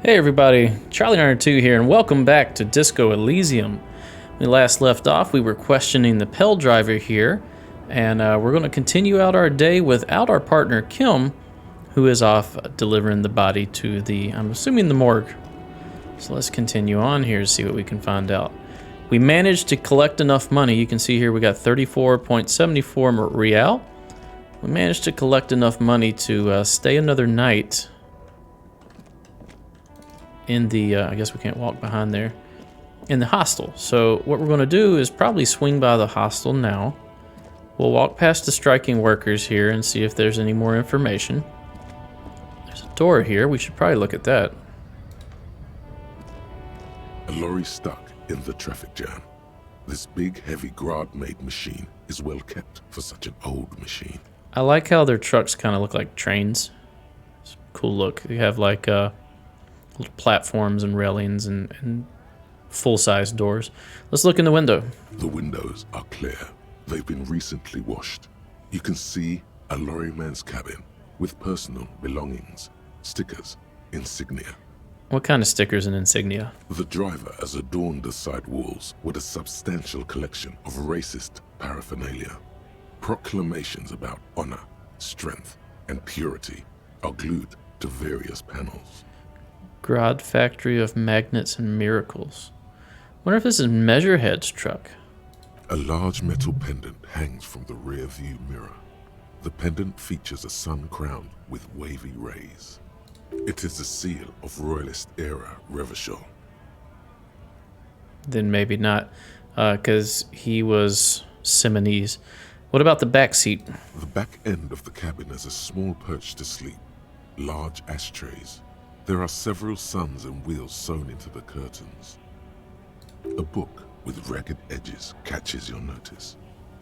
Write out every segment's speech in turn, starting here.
Hey everybody, Charlie92 here, and welcome back to Disco Elysium. When we last left off, we were questioning the Pell driver here, and we're going to continue out our day without our partner Kim, who is off delivering the body to the, I'm assuming, the morgue. So let's continue on here to see what we can find out. We managed to collect enough money. You can see here we got 34.74 real. We managed to collect enough money to stay another night in the, I guess we can't walk behind there, in the hostel. So what we're going to do is probably swing by the hostel now. We'll walk past the striking workers here and see if there's any more information. There's a door here. We should probably look at that. A lorry stuck in the traffic jam. This big, heavy Grad-made machine is well kept for such an old machine. I like how their trucks kind of look like trains. It's a cool look. They have like little platforms and railings and full-size doors. Let's look in the window. The windows are clear. They've been recently washed. You can see a lorryman's cabin with personal belongings, stickers, insignia. What kind of stickers and insignia? The driver has adorned the side walls with a substantial collection of racist paraphernalia. Proclamations about honor, strength, and purity are glued to various panels. Grad Factory of Magnets and Miracles. Wonder if this is Measurehead's truck. A large metal pendant hangs from the rear view mirror. The pendant features a sun crowned with wavy rays. It is the seal of Royalist era Revachol. Then maybe not, because he was Simonese. What about the back seat? The back end of the cabin has a small perch to sleep, large ashtrays. There are several suns and wheels sewn into the curtains. A book with ragged edges catches your notice.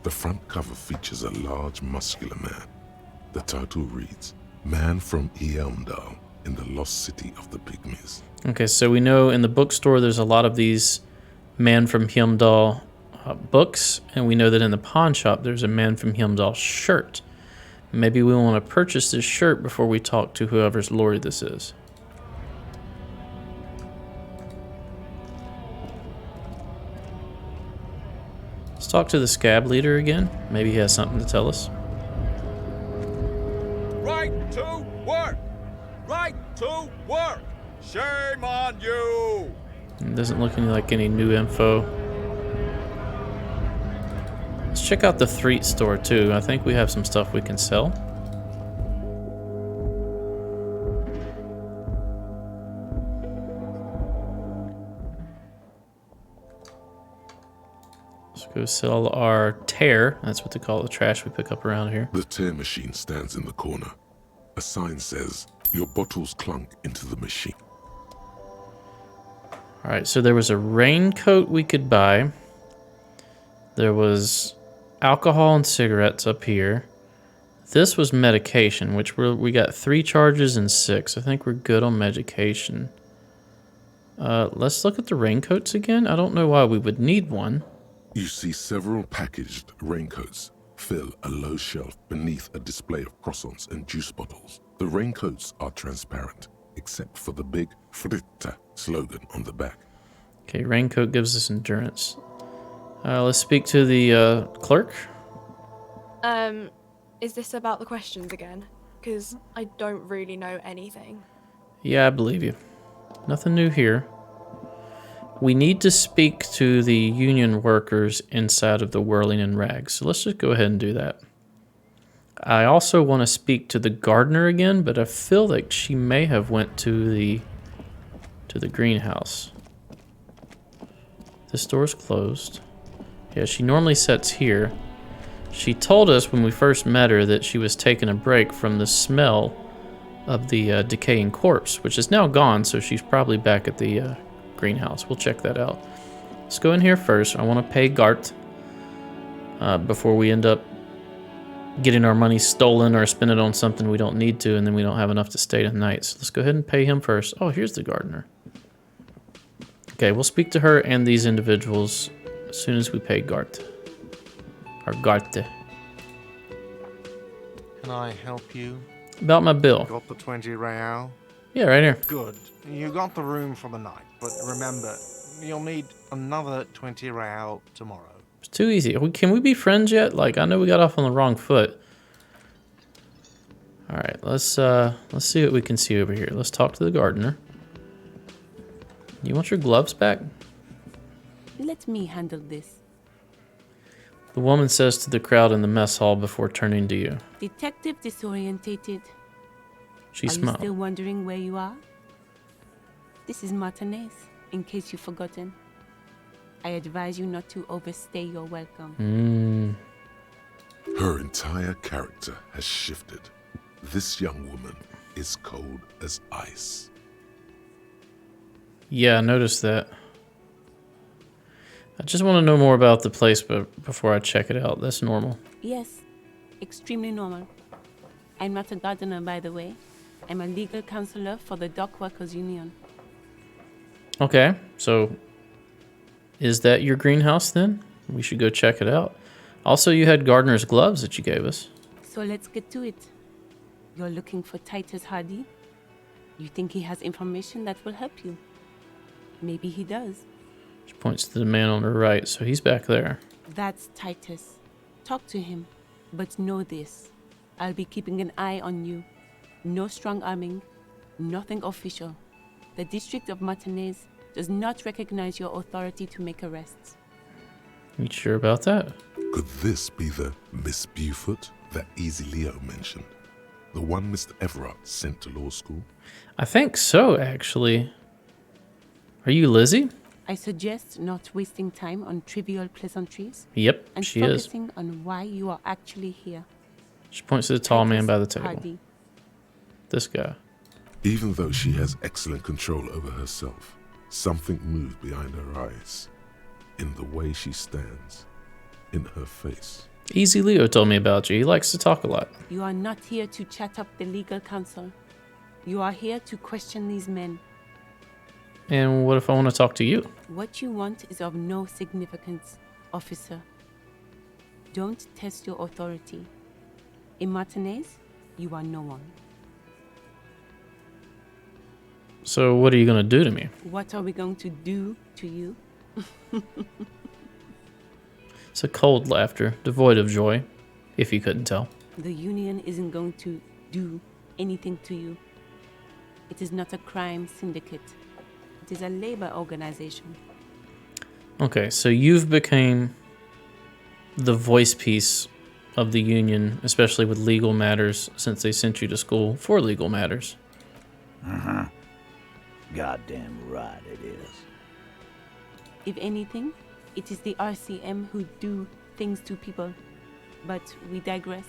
The front cover features a large, muscular man. The title reads, Man from Eamdal in the Lost City of the Pygmies. Okay, so we know in the bookstore there's a lot of these Man from Heimdall books, and we know that in the pawn shop there's a Man from Heimdall shirt. Maybe we want to purchase this shirt before we talk to whoever's lorry this is. Let's talk to the scab leader again. Maybe he has something to tell us. Right to work! Right to work! Shame on you! It doesn't look like any new info. Let's check out the Threat store too. I think we have some stuff we can sell. Let's go sell our tear. That's what they call the trash we pick up around here. The tear machine stands in the corner. A sign says, your bottles clunk into the machine. Alright, so there was a raincoat we could buy. There was alcohol and cigarettes up here. This was medication, which we got 3 charges and 6. I think we're good on medication. Let's look at the raincoats again. I don't know why we would need one. You see several packaged raincoats fill a low shelf beneath a display of croissants and juice bottles. The raincoats are transparent, except for the big Fritta slogan on the back. Okay, raincoat gives us endurance. Let's speak to the clerk. Is this about the questions again? Because I don't really know anything. Yeah, I believe you. Nothing new here. We need to speak to the union workers inside of the Whirling in Rags. So let's just go ahead and do that. I also want to speak to the gardener again, but I feel like she may have went to the greenhouse. This door's closed. Yeah, she normally sits here. She told us when we first met her that she was taking a break from the smell of the decaying corpse, which is now gone, so she's probably back at the greenhouse. We'll check that out. Let's go in here first. I want to pay Gart before we end up getting our money stolen or spend it on something we don't need to, and then we don't have enough to stay tonight. So let's go ahead and pay him first. Oh, here's the gardener. Okay, we'll speak to her and these individuals as soon as we pay Gart. Or Garte. Can I help you? About my bill. Got the 20 real? Yeah, right here. Good. You got the room for the night, but remember, you'll need another 20 real tomorrow. It's too easy. Can we be friends yet? Like, I know we got off on the wrong foot. All right, let's see what we can see over here. Let's talk to the gardener. You want your gloves back? Let me handle this. The woman says to the crowd in the mess hall before turning to you. Detective disorientated. She Are you smiled. still wondering where you are? This is Martinez, in case you've forgotten. I advise you not to overstay your welcome. Her entire character has shifted. This young woman is cold as ice. Yeah, I noticed that. I just want to know more about the place before I check it out. That's normal. Yes, extremely normal. I'm not a gardener, by the way. I'm a legal counselor for the Dock Workers Union. Okay, so is that your greenhouse then? We should go check it out. Also, you had gardener's gloves that you gave us. So let's get to it. You're looking for Titus Hardie? You think he has information that will help you? Maybe he does. She points to the man on her right, so he's back there. That's Titus. Talk to him. But know this. I'll be keeping an eye on you. No strong arming. Nothing official. The District of Martinez does not recognize your authority to make arrests. You sure about that? Could this be the Miss Beaufort that Easy Leo mentioned? The one Mr. Everett sent to law school? I think so, actually. Are you Lizzie? I suggest not wasting time on trivial pleasantries Yep, and she is. focusing on why you are actually here. She points to the tall man Titus by the table. Hardie. This guy. Even though she has excellent control over herself, something moved behind her eyes. In the way she stands. In her face. Easy Leo told me about you. He likes to talk a lot. You are not here to chat up the legal counsel. You are here to question these men. And what if I want to talk to you? What you want is of no significance, officer. Don't test your authority. In Martinez, you are no one. So what are you going to do to me? What are we going to do to you? It's a cold laughter, devoid of joy, if you couldn't tell. The union isn't going to do anything to you. It is not a crime syndicate. It is a labor organization. Okay, so you've become the voice piece of the union, especially with legal matters, since they sent you to school for legal matters. Goddamn right it is. If anything, it is the RCM who do things to people. But we digress.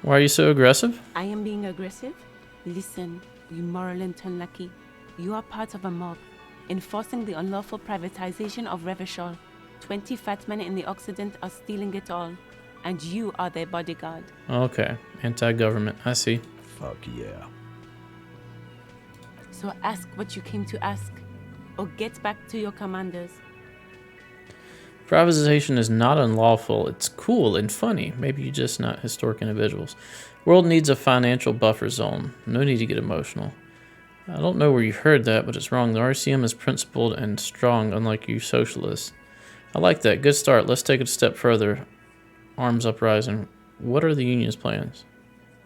Why are you so aggressive? I am being aggressive? Listen, you moral and unlucky. You are part of a mob, enforcing the unlawful privatization of Revachol. 20 fat men in the Occident are stealing it all, and you are their bodyguard. Okay, anti-government, I see. Fuck yeah. So ask what you came to ask, or get back to your commanders. Privatization is not unlawful. It's cool and funny. Maybe you're just not historic individuals. World needs a financial buffer zone. No need to get emotional. I don't know where you heard that, but it's wrong. The RCM is principled and strong, unlike you socialists. I like that. Good start. Let's take it a step further. Arms uprising. What are the union's plans?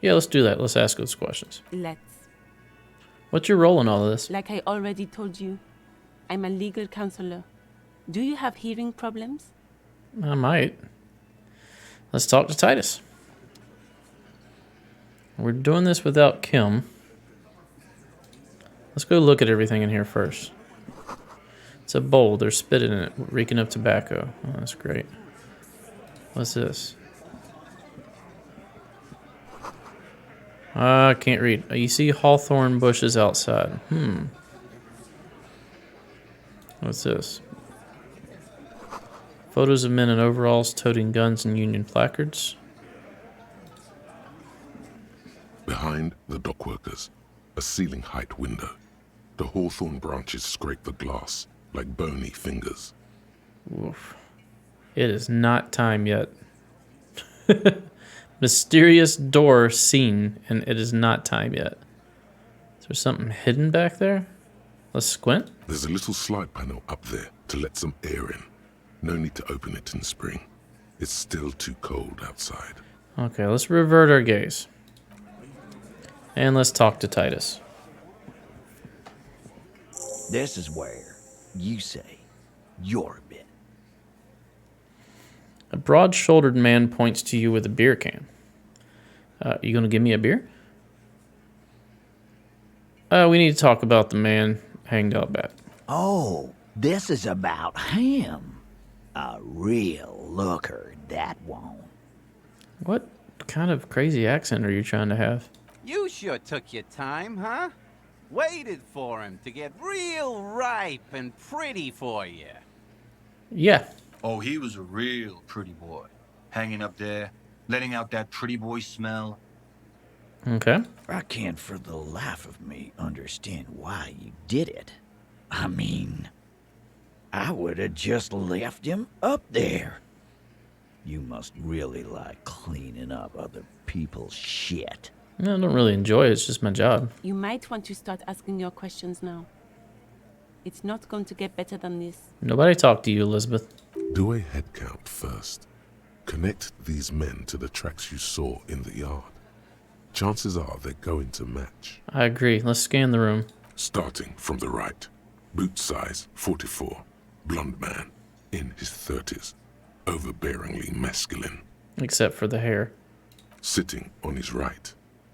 Yeah, let's do that. Let's ask those questions. Let's. What's your role in all of this? Like I already told you, I'm a legal counselor. Do you have hearing problems? I might. Let's talk to Titus. We're doing this without Kim. Let's go look at everything in here first. It's a bowl. There's spit in it, reeking of tobacco. Oh, that's great. What's this? I can't read. You see hawthorn bushes outside. What's this? Photos of men in overalls toting guns and Union placards. Behind the dockworkers, a ceiling-height window. The hawthorn branches scrape the glass like bony fingers. Oof. It is not time yet. Mysterious door seen, and it is not time yet. So there something hidden back there? Let's squint. There's a little slide panel up there to let some air in. No need to open it in spring. It's still too cold outside. Okay, let's revert our gaze. And let's talk to Titus. This is where you say your bit. A broad-shouldered man points to you with a beer can. You gonna give me a beer? We need to talk about the man hanged out back. Oh, this is about him. A real looker, that won't. What kind of crazy accent are you trying to have? You sure took your time, huh? Waited for him to get real ripe and pretty for you. Yeah. Oh, he was a real pretty boy. Hanging up there, letting out that pretty boy smell. Okay. I can't for the life of me understand why you did it. I mean, I would have just left him up there. You must really like cleaning up other people's shit. No, I don't really enjoy it. It's just my job. You might want to start asking your questions now. It's not going to get better than this. Nobody talked to you, Elizabeth. Do a head count first. Connect these men to the tracks you saw in the yard. Chances are they're going to match. I agree. Let's scan the room. Starting from the right. Boot size 44. Blonde man. In his 30s. Overbearingly masculine. Except for the hair. Sitting on his right.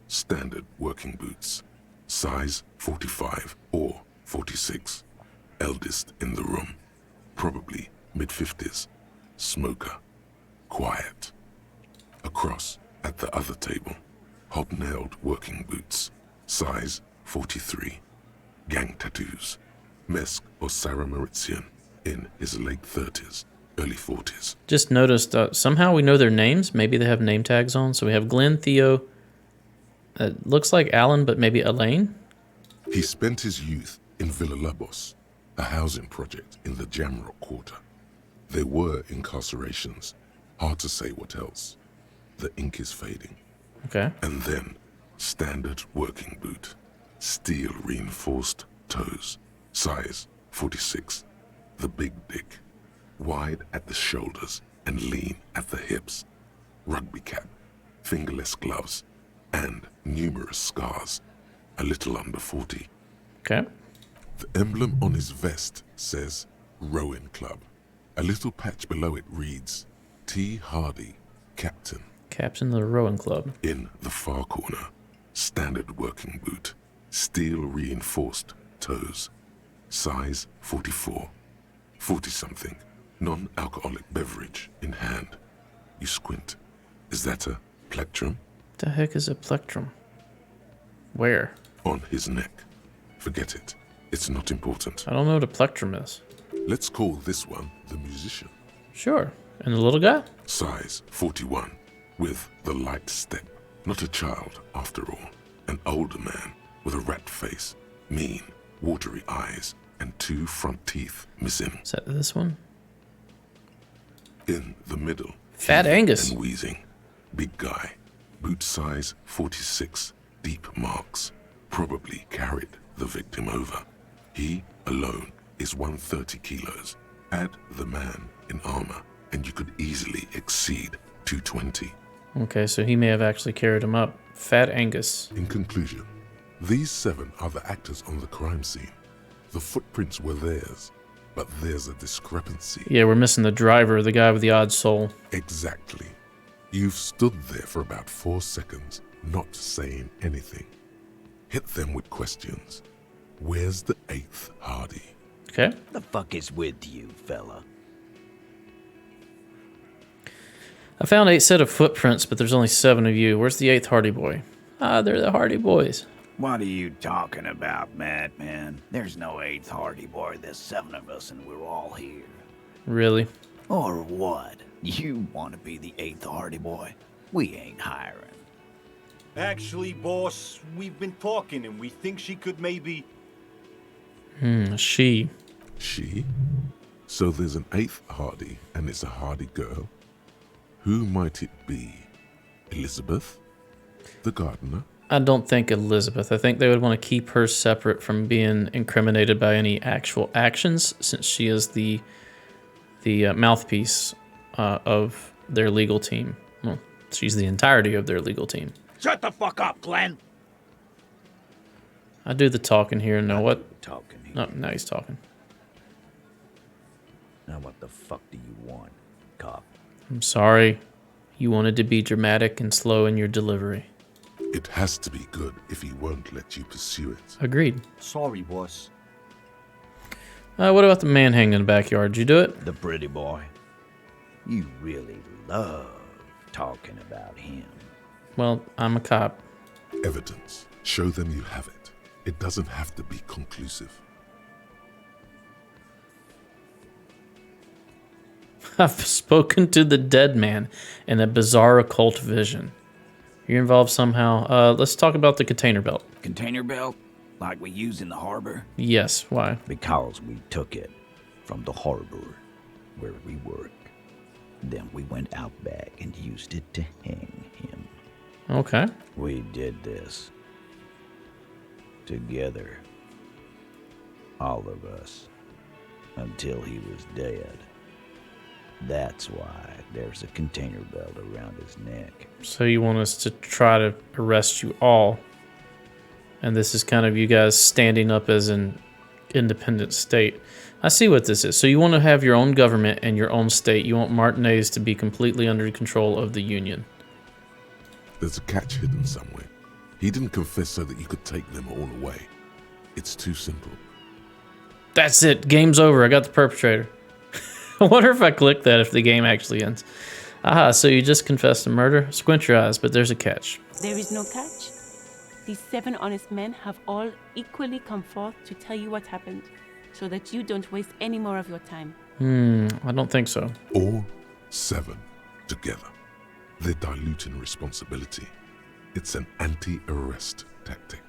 Standard working boots. Size 45 or 46. Eldest in the room. Probably mid-50s. Smoker. Quiet. Across at the other table. Hobnailed working boots. Size 43. Gang tattoos. Mesk or Sarah Mauritian. In his late 30s. Early 40s. Just noticed somehow we know their names. Maybe they have name tags on. So we have Glenn, Theo. Looks like Alan, but maybe Elaine. He spent his youth in Villa Labos, a housing project in the Jamrock Quarter. There were incarcerations. Hard to say what else. The ink is fading. Okay. And then, standard working boot. Steel reinforced toes. Size 46. The big dick. Wide at the shoulders and lean at the hips. Rugby cap. Fingerless gloves. And numerous scars. A little under 40. Okay. The emblem on his vest says Rowing Club. A little patch below it reads T. Hardie, Captain. Captain of the rowing club. In the far corner, standard working boot. Steel reinforced toes. Size 44. 40-something. Non-alcoholic beverage in hand. You squint. Is that a plectrum? The heck is a plectrum? Where? On his neck. Forget it. It's not important. I don't know what a plectrum is. Let's call this one the musician. Sure. And the little guy? Size 41. With the light step. Not a child, after all. An older man with a rat face, mean, watery eyes, and 2 front teeth missing. Is that this one? In the middle. Fat heaving Angus. And wheezing. Big guy. Boot size 46. Deep marks. Probably carried the victim over. He alone is 130 kilos. Add the man in armor, and you could easily exceed 220. Okay, so he may have actually carried him up. Fat Angus. In conclusion, these 7 are the actors on the crime scene. The footprints were theirs, but there's a discrepancy. Yeah, we're missing the driver, the guy with the odd soul. Exactly. You've stood there for about 4 seconds, not saying anything. Hit them with questions. Where's the 8th Hardie? Okay. The fuck is with you, fella? I found 8 set of footprints, but there's only 7 of you. Where's the 8th Hardie Boy? Ah, they're the Hardie Boys. What are you talking about, madman? There's no 8th Hardie Boy. There's 7 of us and we're all here. Really? Or what? You want to be the 8th Hardie Boy? We ain't hiring. Actually, boss, we've been talking and we think she could maybe... She. She? So there's an 8th Hardie, and it's a Hardie girl? Who might it be? Elizabeth? The gardener? I don't think Elizabeth. I think they would want to keep her separate from being incriminated by any actual actions, since she is the mouthpiece of their legal team. Well, she's the entirety of their legal team. Shut the fuck up, Glenn. I do the talking here. No, what? Talking here. No, now he's talking. Now what the fuck do you want, cop? I'm sorry. You wanted to be dramatic and slow in your delivery. It has to be good if he won't let you pursue it. Agreed. Sorry, boss. What about the man hanging in the backyard? Did you do it? The pretty boy. You really love talking about him. Well, I'm a cop. Evidence. Show them you have it. It doesn't have to be conclusive. I've spoken to the dead man in a bizarre occult vision. You're involved somehow. Let's talk about the container belt. Container belt? Like we use in the harbor? Yes, why? Because we took it from the harbor where we work. Then we went out back and used it to hang him. Okay. We did this together. All of us. Until he was dead. That's why there's a container belt around his neck. So you want us to try to arrest you all. And this is kind of you guys standing up as an independent state. I see what this is. So you want to have your own government and your own state. You want Martinez to be completely under control of the Union. There's a catch hidden somewhere. He didn't confess so that you could take them all away. It's too simple. That's it. Game's over. I got the perpetrator. I wonder if I click that if the game actually ends. Aha, so you just confessed to murder? Squint your eyes, but there's a catch. There is no catch. These 7 honest men have all equally come forth to tell you what happened, so that you don't waste any more of your time. I don't think so. All 7 together. They're diluting responsibility. It's an anti-arrest tactic.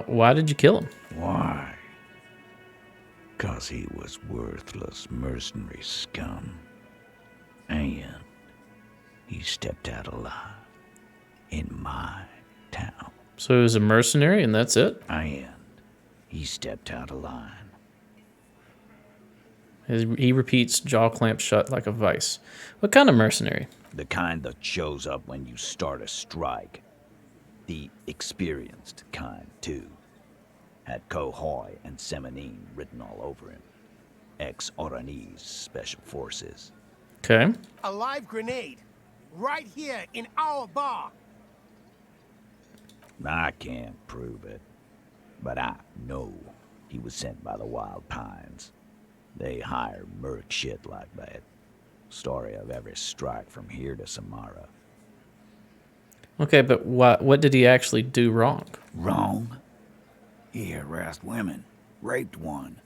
Why did you kill him? Why? 'Cause he was worthless mercenary scum. And he stepped out alive in my town. So he was a mercenary and that's it? And he stepped out of line. He repeats, jaw clamped shut like a vice. What kind of mercenary? The kind that shows up when you start a strike. The experienced kind, too. Had Cohoy and Semenine written all over him. Ex-Oranese Special Forces. Okay. A live grenade. Right here in our bar. I can't prove it. But I know he was sent by the Wild Pines. They hire merc shit like that. Story of every strike from here to Samara. Okay, but what did he actually do wrong? Wrong? He harassed women, raped one,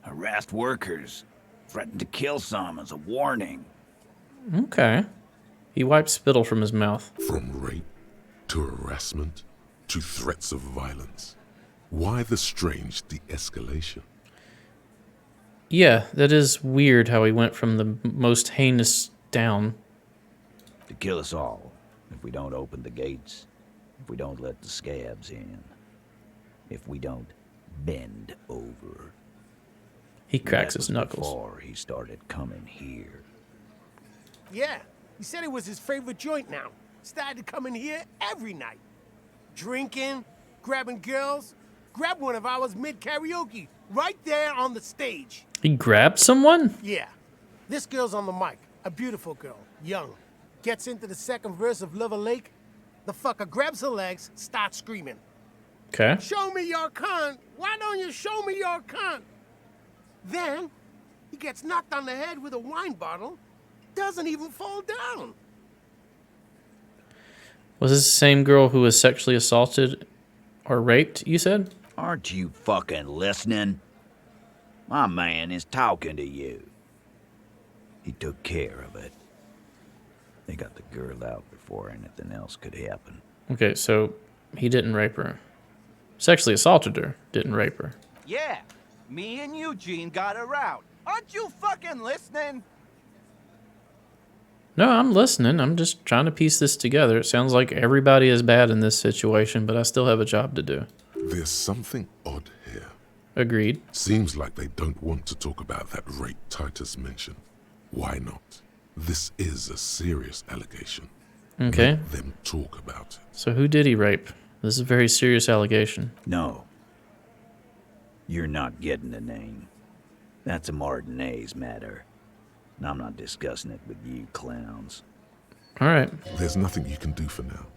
harassed workers, threatened to kill some as a warning. Okay. He wiped spittle from his mouth. From rape to harassment to threats of violence. Why the strange de-escalation? Yeah, that is weird how he went from the most heinous down. To kill us all, if we don't open the gates, if we don't let the scabs in, if we don't bend over. He cracks his knuckles. Before he started coming here. Yeah, he said it was his favorite joint now. Started coming here every night. Drinking, grabbing girls. Grabbed one of ours mid-karaoke, right there on the stage. He grabbed someone? Yeah. This girl's on the mic. A beautiful girl, young. Gets into the second verse of Lover Lake. The fucker grabs her legs, starts screaming. Okay. Show me your cunt. Why don't you show me your cunt? Then, he gets knocked on the head with a wine bottle. Doesn't even fall down. Was this the same girl who was sexually assaulted or raped, you said? Aren't you fucking listening? My man is talking to you. He took care of it. They got the girl out before anything else could happen. Okay, so he didn't rape her. Sexually assaulted her, didn't rape her. Yeah, me and Eugene got her out. Aren't you fucking listening? No, I'm listening. I'm just trying to piece this together. It sounds like everybody is bad in this situation, but I still have a job to do. There's something odd here. Agreed. Seems like they don't want to talk about that rape Titus mentioned. Why not? This is a serious allegation. Okay. Let them talk about it. So who did he rape? This is a very serious allegation. No. You're not getting the name. That's a Martinez matter. And I'm not discussing it with you clowns. All right. There's nothing you can do for now.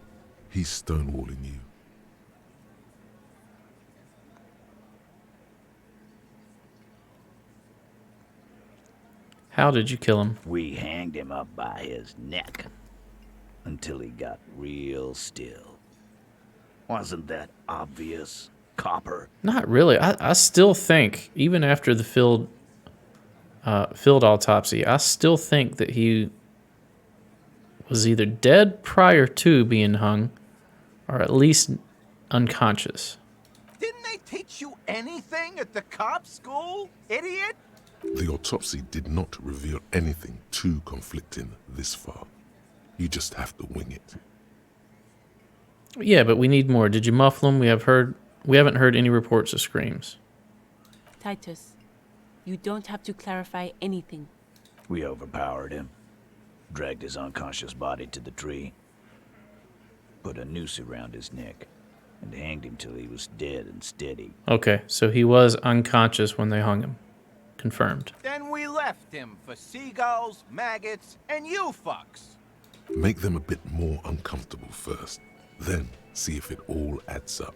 He's stonewalling you. How did you kill him? We hanged him up by his neck until he got real still. Wasn't that obvious, Copper? Not really. I still think, even after the field autopsy, I still think that he was either dead prior to being hung, or at least unconscious. Didn't they teach you anything at the cop school, idiot? The autopsy did not reveal anything too conflicting this far. You just have to wing it. Yeah, but we need more. Did you muffle him? We haven't heard any reports of screams. Titus, you don't have to clarify anything. We overpowered him, dragged his unconscious body to the tree, put a noose around his neck, and hanged him till he was dead and steady. Okay, so he was unconscious when they hung him. Confirmed. Then we left him for seagulls, maggots, and you fucks. Make them a bit more uncomfortable first, then see if it all adds up.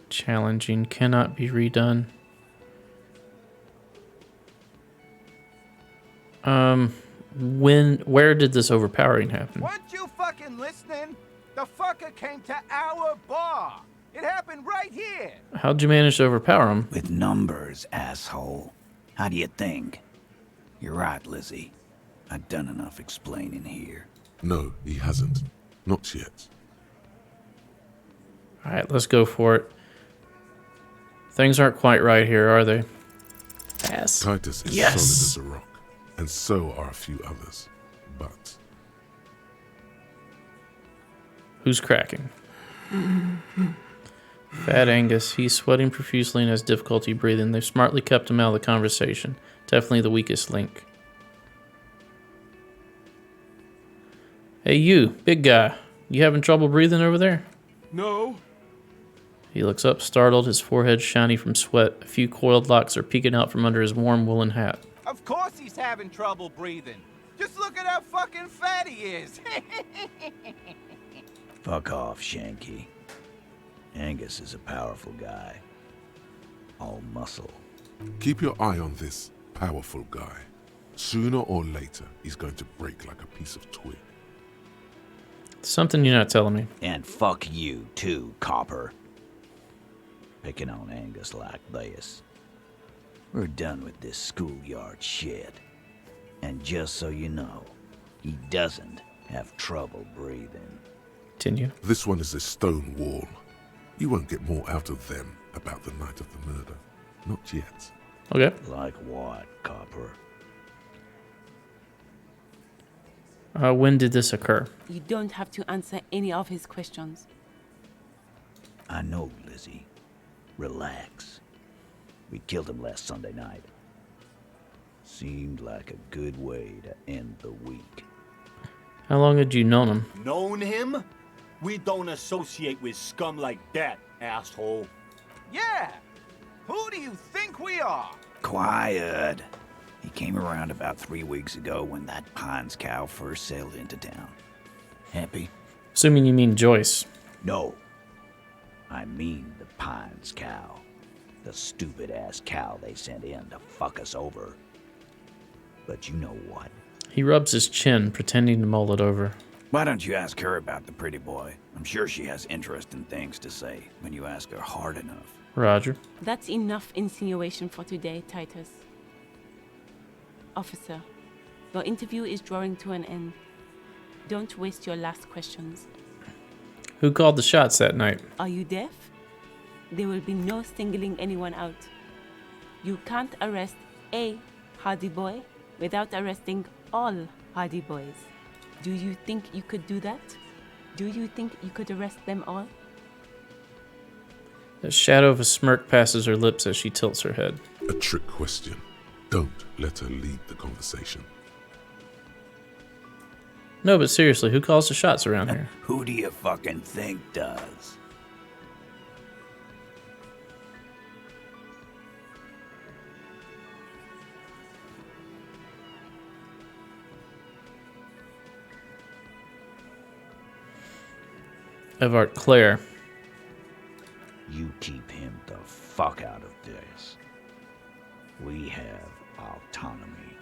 Challenging, cannot be redone. Where did this overpowering happen? Weren't you fucking listening? The fucker came to our bar. It happened right here. How'd you manage to overpower him? With numbers, asshole. How do you think? You're right, Lizzie. I've done enough explaining here. No, he hasn't. Not yet. Alright, let's go for it. Things aren't quite right here, are they? Yes. Titus is Yes. solid as a rock, and so are a few others. But Who's cracking? Fat Angus. He's sweating profusely and has difficulty breathing. They've smartly kept him out of the conversation. Definitely the weakest link. Hey, you, big guy. You having trouble breathing over there? No. He looks up, startled, his forehead shiny from sweat. A few coiled locks are peeking out from under his warm woolen hat. Of course he's having trouble breathing. Just look at how fucking fat he is. Fuck off, Shanky. Angus is a powerful guy. All muscle. keep your eye on this powerful guy. Sooner or later, he's going to break like a piece of twig. Something you're not telling me. And fuck you, too, Copper. Picking on Angus like this. We're done with this schoolyard shit. And just so you know, he doesn't have trouble breathing. Continue. This one is a stone wall. You won't get more out of them about the night of the murder. Not yet. Okay. Like what, Copper? When did this occur? You don't have to answer any of his questions. I know, Lizzie. Relax. We killed him last Sunday night. Seemed like a good way to end the week. How long had you known him? Known him? We don't associate with scum like that, asshole. Yeah. Who do you think we are? Quiet. He came around about 3 weeks ago when that Pines cow first sailed into town. Happy? Assuming you mean Joyce. No. I mean the Pines cow. The stupid-ass cow they sent in to fuck us over. But you know what? He rubs his chin, pretending to mull it over. Why don't you ask her about the pretty boy? I'm sure she has interesting things to say when you ask her hard enough. Roger. That's enough insinuation for today, Titus. Officer, your interview is drawing to an end. Don't waste your last questions. Who called the shots that night? Are you deaf? There will be no singling anyone out. You can't arrest a Hardie Boy without arresting all Hardie Boys. Do you think you could do that? Do you think you could arrest them all? The shadow of a smirk passes her lips as she tilts her head. A trick question. Don't let her lead the conversation. No, but seriously, who calls the shots around here? Who do you fucking think does? Evart Claire. You keep him the fuck out of this. We have autonomy.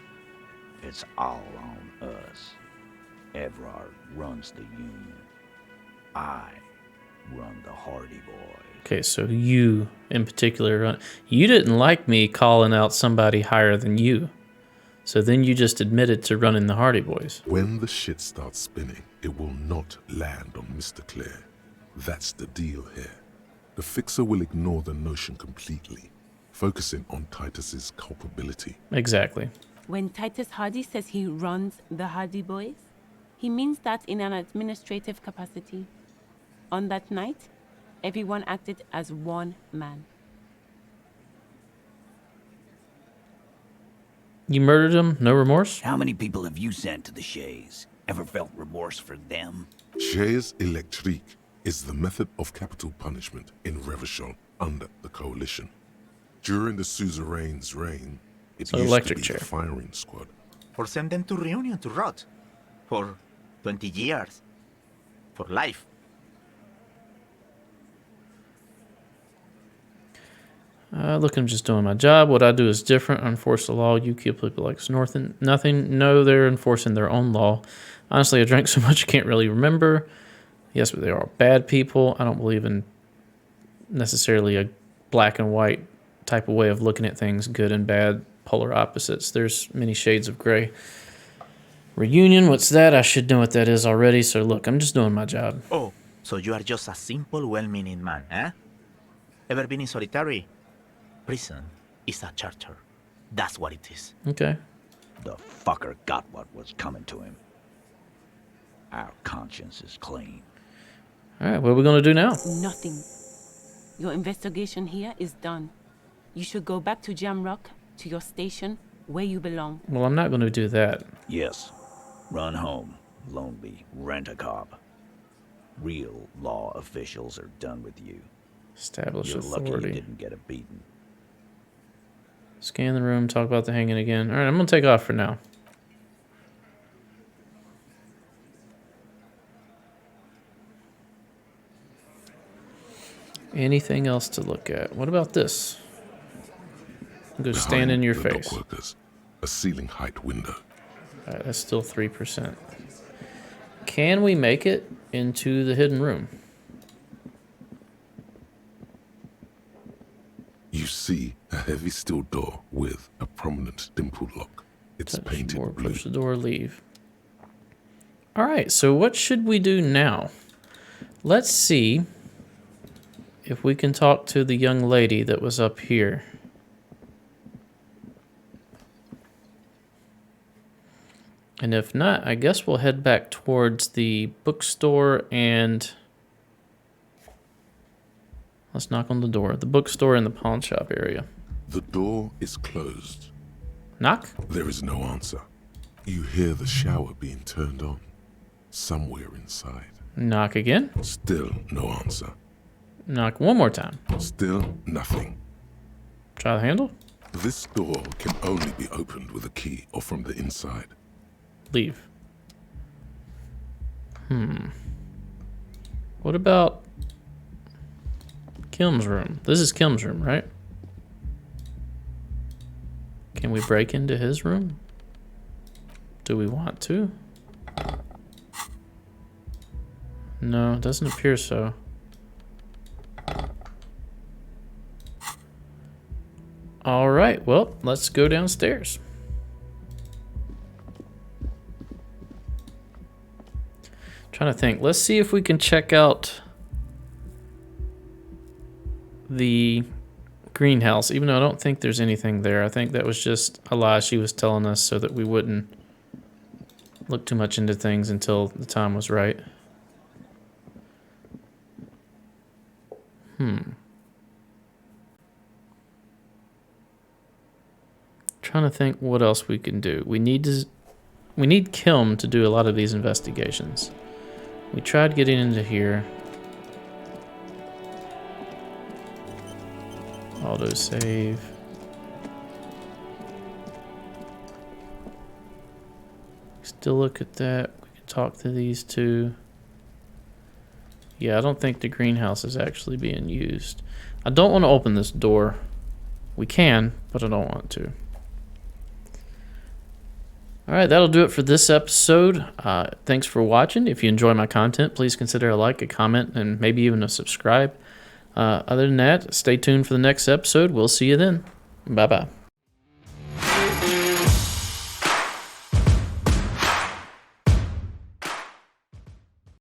It's all on us. Everard runs the union. I run the Hardie Boys. Okay, so you in particular, you didn't like me calling out somebody higher than you. So then you just admitted to running the Hardie Boys. When the shit starts spinning, it will not land on Mr. Clare. That's the deal here. The Fixer will ignore the notion completely, focusing on Titus's culpability. Exactly. When Titus Hardie says he runs the Hardie Boys, he means that in an administrative capacity. On that night, everyone acted as one man. You murdered him, no remorse? How many people have you sent to the Shays? Ever felt remorse for them? Chaise électrique is the method of capital punishment in Revachol under the Coalition. During the suzerain's reign, it So used electric to be chair. the firing squad. Or send them to Reunion to rot. For 20 years. For life. Look, I'm just doing my job. What I do is different. I enforce the law. You keep people like us nothing. No, they're enforcing their own law. Honestly, I drank so much I can't really remember. Yes, but they are bad people. I don't believe in necessarily a black and white type of way of looking at things, good and bad, polar opposites. There's many shades of gray. Reunion, what's that? I should know what that is already. So look, I'm just doing my job. Oh, so you are just a simple, well-meaning man, eh? Ever been in solitary? Prison is a charter. That's what it is. Okay. The fucker got what was coming to him. Our conscience is clean. All right, what are we going to do now? Nothing. Your investigation here is done. You should go back to Jamrock, to your station, where you belong. Well, I'm not going to do that. Yes. Run home, Loneby, rent a cop. Real law officials are done with you. Establish You're lucky authority. you didn't get a beating. Scan the room, talk about the hanging again. All right, I'm going to take off for now. Anything else to look at? What about this? Go stand in your the face. dock workers, a ceiling height window. All right, that's still 3%. Can we make it into the hidden room? You see a heavy steel door with a prominent dimple lock. It's Touch painted more, blue. push the door, leave. All right, so what should we do now? Let's see if we can talk to the young lady that was up here. And if not, I guess we'll head back towards the bookstore and... Let's knock on the door. The bookstore and the pawn shop area. The door is closed. Knock? There is no answer. You hear the shower being turned on. Somewhere inside. Knock again? Still no answer. Knock one more time. Still nothing. Try the handle? This door can only be opened with a key or from the inside. Leave. What about Kim's room? This is Kim's room, right? Can we break into his room? Do we want to? No, it doesn't appear so. All right, well, let's go downstairs. Trying to think. Let's see if we can check out the greenhouse, even though I don't think there's anything there. I think that was just a lie she was telling us so that we wouldn't look too much into things until the time was right. Trying to think what else we can do. We need Kilm to do a lot of these investigations. We tried getting into here. Auto save. Still look at that. We can talk to these two. Yeah, I don't think the greenhouse is actually being used. I don't want to open this door. We can, but I don't want to. Alright, that'll do it for this episode. Thanks for watching. If you enjoy my content, please consider a like, a comment, and maybe even a subscribe. Other than that, stay tuned for the next episode. We'll see you then. Bye-bye.